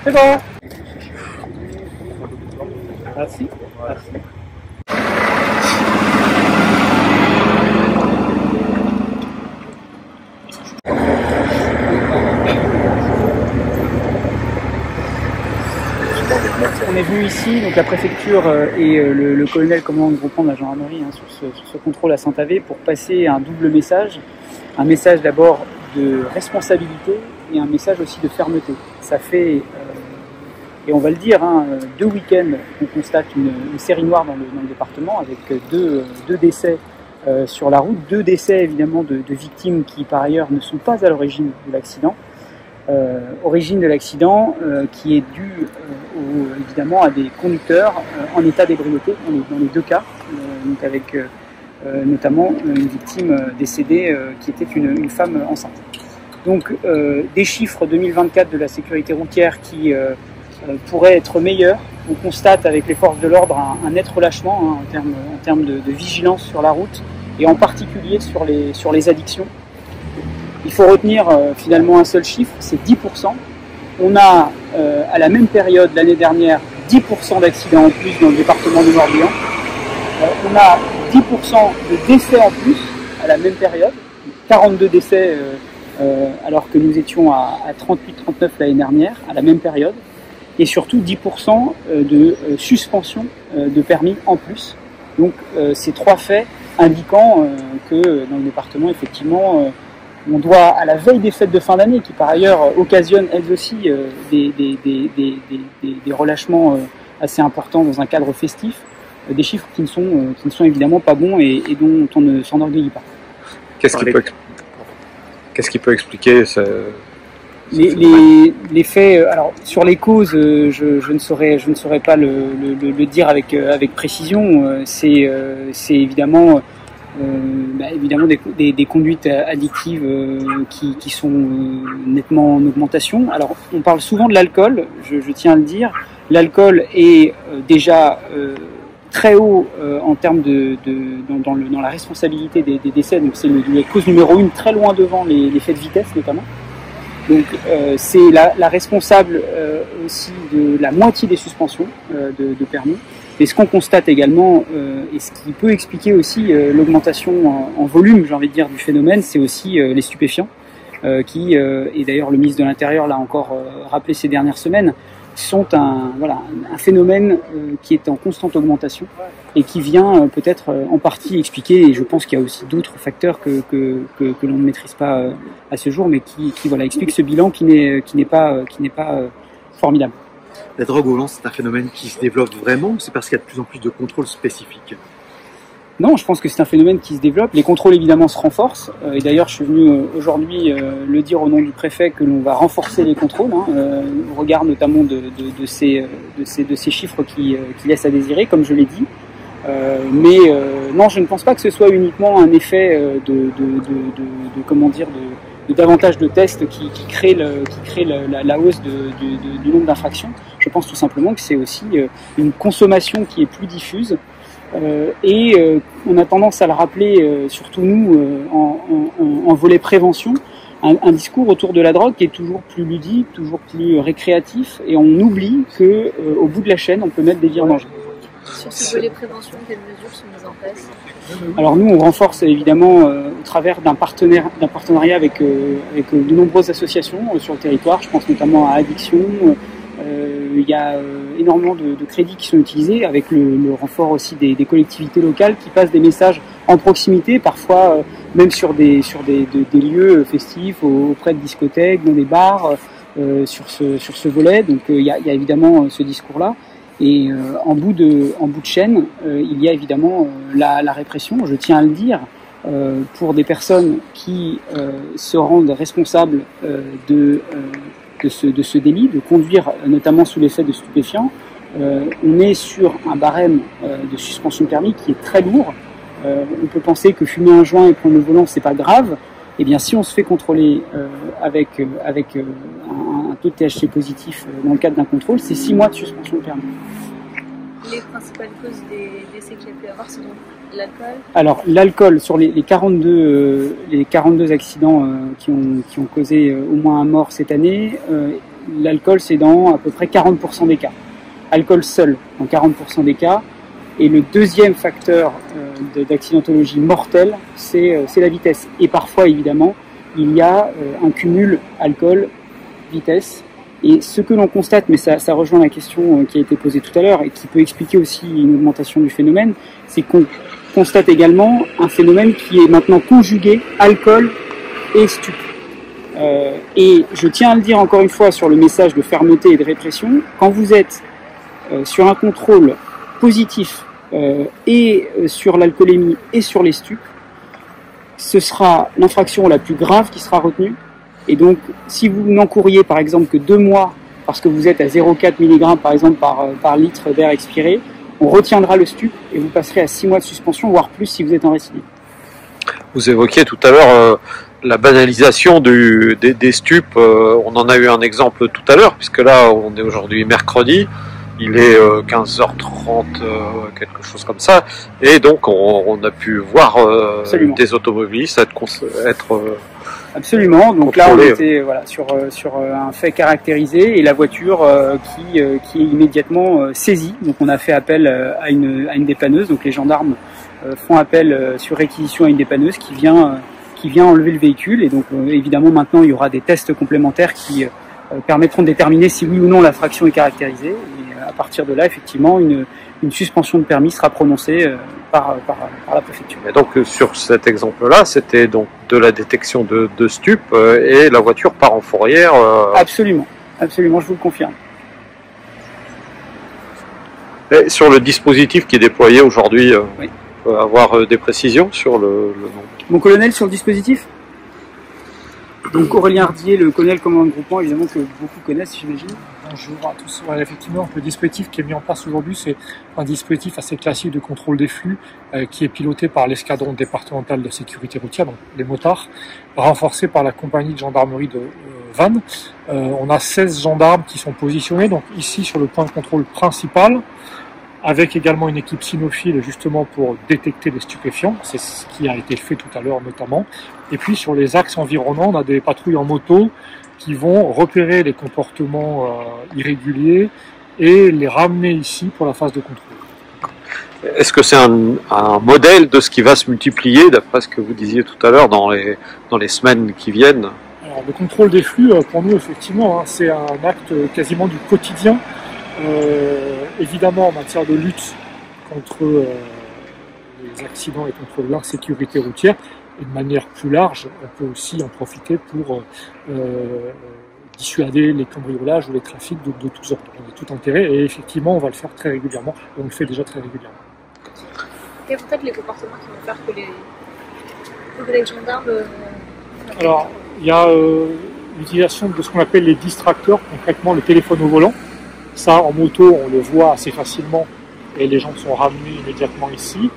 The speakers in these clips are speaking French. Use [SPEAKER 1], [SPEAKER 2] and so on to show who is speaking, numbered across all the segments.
[SPEAKER 1] C'est bon. Merci. Merci. On est venu ici, donc la préfecture et le colonel commandant de groupement de la gendarmerie sur ce contrôle à Saint-Avé pour passer un double message. Un message d'abord de responsabilité et un message aussi de fermeté. Ça fait, et on va le dire, 2 week-ends qu'on constate une série noire dans le département avec deux décès sur la route, 2 décès évidemment de victimes qui par ailleurs ne sont pas à l'origine de l'accident. Origine de l'accident qui est due évidemment à des conducteurs en état d'ébriété dans les 2 cas, donc avec notamment une victime décédée qui était une femme enceinte. Donc des chiffres 2024 de la sécurité routière qui pourraient être meilleurs. On constate avec les forces de l'ordre un net relâchement en termes de vigilance sur la route et en particulier sur les addictions. Il faut retenir finalement un seul chiffre, c'est 10%. On a à la même période l'année dernière 10% d'accidents en plus dans le département du Morbihan. On a 10% de décès en plus à la même période, 42 décès alors que nous étions à 38-39 l'année dernière, à la même période. Et surtout 10% de suspension de permis en plus. Donc ces 3 faits indiquant que dans le département, effectivement, on doit, à la veille des fêtes de fin d'année, qui par ailleurs occasionnent elles aussi des relâchements assez importants dans un cadre festif, des chiffres qui ne sont évidemment pas bons et dont on ne s'enorgueillit pas.
[SPEAKER 2] Qu'est-ce qui peut expliquer
[SPEAKER 1] les faits, alors sur les causes, je ne saurais pas le dire avec précision. C'est évidemment des conduites addictives qui sont nettement en augmentation. Alors on parle souvent de l'alcool, je tiens à le dire. L'alcool est déjà très haut en termes dans la responsabilité des décès, donc c'est la cause numéro 1, très loin devant les faits de vitesse notamment. Donc c'est la responsable aussi de la moitié des suspensions de permis. Et ce qu'on constate également, et ce qui peut expliquer aussi l'augmentation en volume, j'ai envie de dire, du phénomène, c'est aussi les stupéfiants, et d'ailleurs le ministre de l'Intérieur l'a encore rappelé ces dernières semaines, sont un phénomène qui est en constante augmentation et qui vient peut-être en partie expliquer, et je pense qu'il y a aussi d'autres facteurs que l'on ne maîtrise pas à ce jour, mais qui expliquent ce bilan qui n'est pas formidable.
[SPEAKER 3] La drogue au volant, c'est un phénomène qui se développe vraiment ou c'est parce qu'il y a de plus en plus de contrôles spécifiques?
[SPEAKER 1] Non, je pense que c'est un phénomène qui se développe. Les contrôles évidemment se renforcent. Et d'ailleurs, je suis venu aujourd'hui le dire au nom du préfet que l'on va renforcer les contrôles, au regard notamment de ces chiffres qui laissent à désirer, comme je l'ai dit. Non, je ne pense pas que ce soit uniquement un effet de davantage de tests qui crée la hausse du nombre d'infractions. Je pense tout simplement que c'est aussi une consommation qui est plus diffuse. On a tendance à le rappeler, surtout nous, en volet prévention, un discours autour de la drogue qui est toujours plus ludique, toujours plus récréatif, et on oublie que au bout de la chaîne, on peut mettre des vies en danger.
[SPEAKER 4] Sur ce volet prévention, quelles mesures sont mises en place?
[SPEAKER 1] Alors nous, on renforce évidemment au travers d'un partenariat avec de nombreuses associations sur le territoire. Je pense notamment à Addiction. Il y a énormément de crédits qui sont utilisés avec le renfort aussi des collectivités locales qui passent des messages en proximité, parfois même sur des lieux festifs, auprès de discothèques, dans des bars, sur ce volet. Donc il y a évidemment ce discours-là. Et en bout de chaîne, il y a évidemment la répression, je tiens à le dire, pour des personnes qui se rendent responsables de ce délit, de conduire notamment sous l'effet de stupéfiants. On est sur un barème de suspension de permis qui est très lourd. On peut penser que fumer un joint et prendre le volant, c'est pas grave. Eh bien, si on se fait contrôler avec un taux de THC positif dans le cadre d'un contrôle, c'est 6 mois de suspension de permis.
[SPEAKER 4] Les principales causes des décès qu'il y a pu avoir, c'est donc l'alcool? Alors,
[SPEAKER 1] l'alcool, sur les 42 accidents qui ont causé au moins un mort cette année, l'alcool c'est dans à peu près 40% des cas. Alcool seul dans 40% des cas. Et le deuxième facteur d'accidentologie mortelle, c'est la vitesse. Et parfois, évidemment, il y a un cumul alcool-vitesse. Et ce que l'on constate, mais ça rejoint la question qui a été posée tout à l'heure et qui peut expliquer aussi une augmentation du phénomène, c'est qu'on constate également un phénomène qui est maintenant conjugué alcool et stup. Et je tiens à le dire encore une fois sur le message de fermeté et de répression, quand vous êtes sur un contrôle positif et sur l'alcoolémie et sur les stupes, ce sera l'infraction la plus grave qui sera retenue. Et donc, si vous n'encouriez par exemple que 2 mois parce que vous êtes à 0,4 mg par exemple par litre d'air expiré, on retiendra le stup et vous passerez à 6 mois de suspension, voire plus si vous êtes en récidive.
[SPEAKER 2] Vous évoquiez tout à l'heure la banalisation des stupes. On en a eu un exemple tout à l'heure, puisque là, on est aujourd'hui mercredi. Il est 15h30, quelque chose comme ça, et donc on a pu voir des automobilistes être
[SPEAKER 1] absolument. Donc là, on était voilà, sur un fait caractérisé et la voiture qui est immédiatement saisie. Donc on a fait appel à une dépanneuse. Donc les gendarmes font appel sur réquisition à une dépanneuse qui vient enlever le véhicule. Et donc évidemment maintenant il y aura des tests complémentaires qui permettront de déterminer si oui ou non l'infraction est caractérisée. Et à partir de là, effectivement, une suspension de permis sera prononcée par la préfecture.
[SPEAKER 2] Et donc sur cet exemple-là, c'était donc de la détection de stupes et la voiture part en fourrière.
[SPEAKER 1] Absolument, absolument, je vous le confirme.
[SPEAKER 2] Et sur le dispositif qui est déployé aujourd'hui,
[SPEAKER 1] oui.
[SPEAKER 2] On peut avoir des précisions sur le nom.
[SPEAKER 1] Mon colonel, sur le dispositif ? Donc Aurélien Hardier, le colonel commandant de groupement, évidemment que beaucoup connaissent, j'imagine.
[SPEAKER 5] Bonjour à tous. Ouais, effectivement, le dispositif qui est mis en place aujourd'hui, c'est un dispositif assez classique de contrôle des flux qui est piloté par l'escadron départemental de sécurité routière, donc les motards, renforcé par la compagnie de gendarmerie de Vannes. On a 16 gendarmes qui sont positionnés, donc ici sur le point de contrôle principal, avec également une équipe cynophile justement pour détecter les stupéfiants, c'est ce qui a été fait tout à l'heure notamment. Et puis sur les axes environnants, on a des patrouilles en moto qui vont repérer les comportements irréguliers et les ramener ici pour la phase de contrôle.
[SPEAKER 2] Est-ce que c'est un modèle de ce qui va se multiplier, d'après ce que vous disiez tout à l'heure, dans les semaines qui viennent ?
[SPEAKER 5] Alors, le contrôle des flux, pour nous, effectivement, c'est un acte quasiment du quotidien. Évidemment, en matière de lutte contre les accidents et contre l'insécurité routière, et de manière plus large, on peut aussi en profiter pour dissuader les cambriolages ou les trafics de tous ordres. On a tout intérêt et effectivement, on va le faire très régulièrement. Et on le fait déjà très régulièrement.
[SPEAKER 4] Quels vont être les comportements qui vont faire que les gendarmes...
[SPEAKER 5] Alors, il y a l'utilisation de ce qu'on appelle les distracteurs, concrètement le téléphone au volant. Ça, en moto, on le voit assez facilement et les gens sont ramenés immédiatement ici.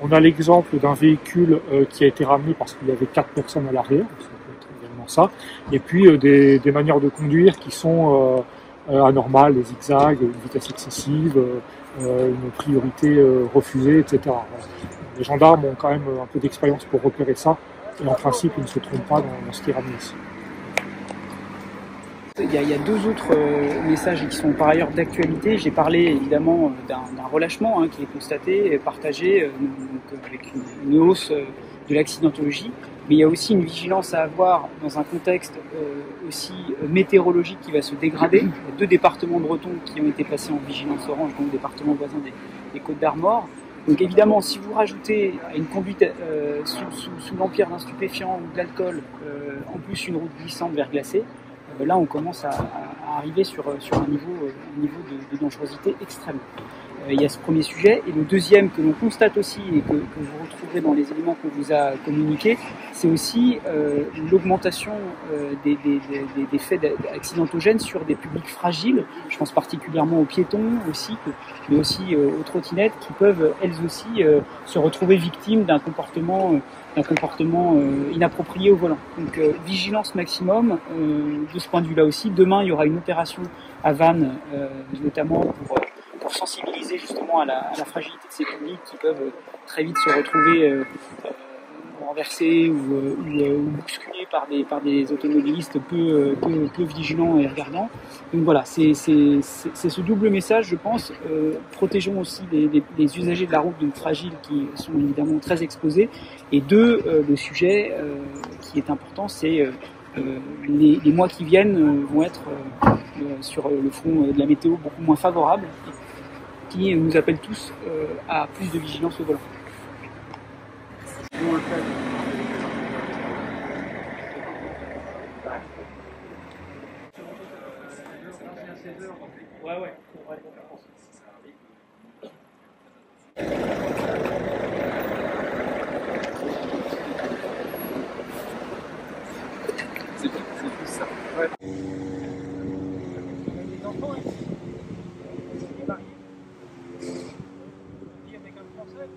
[SPEAKER 5] On a l'exemple d'un véhicule qui a été ramené parce qu'il y avait 4 personnes à l'arrière, ça peut être également ça. Et puis des manières de conduire qui sont anormales, des zigzags, une vitesse excessive, une priorité refusée, etc. Les gendarmes ont quand même un peu d'expérience pour repérer ça et en principe, ils ne se trompent pas dans ce qui est ramené ici.
[SPEAKER 1] Il y a 2 autres messages qui sont par ailleurs d'actualité. J'ai parlé évidemment d'un relâchement qui est constaté, partagé, donc avec une hausse de l'accidentologie. Mais il y a aussi une vigilance à avoir dans un contexte aussi météorologique qui va se dégrader. Il y a 2 départements bretons qui ont été placés en vigilance orange, donc département voisin des Côtes-d'Armor. Donc évidemment, si vous rajoutez à une conduite sous l'empire d'un stupéfiant ou de l'alcool, en plus une route glissante verglacée, là on commence à arriver sur un niveau de dangerosité extrême. Il y a ce premier sujet, et le deuxième que l'on constate aussi et que vous retrouverez dans les éléments qu'on vous a communiqués, c'est aussi l'augmentation des faits accidentogènes sur des publics fragiles. Je pense particulièrement aux piétons aussi, mais aussi aux trottinettes qui peuvent elles aussi se retrouver victimes d'un comportement inapproprié au volant. Donc vigilance maximum de ce point de vue-là aussi. Demain, il y aura une opération à Vannes, notamment pour sensibiliser justement à la fragilité de ces publics qui peuvent très vite se retrouver renversés ou bousculés par des automobilistes peu vigilants et regardants. Donc voilà, c'est ce double message, je pense. Protégeons aussi les usagers de la route, donc fragiles, qui sont évidemment très exposés. Et deux, le sujet qui est important, c'est les mois qui viennent vont être sur le front de la météo beaucoup moins favorable, qui nous appellent tous à plus de vigilance au volant. Ouais.
[SPEAKER 3] C'est plus ça.
[SPEAKER 1] Ouais. Avec un français,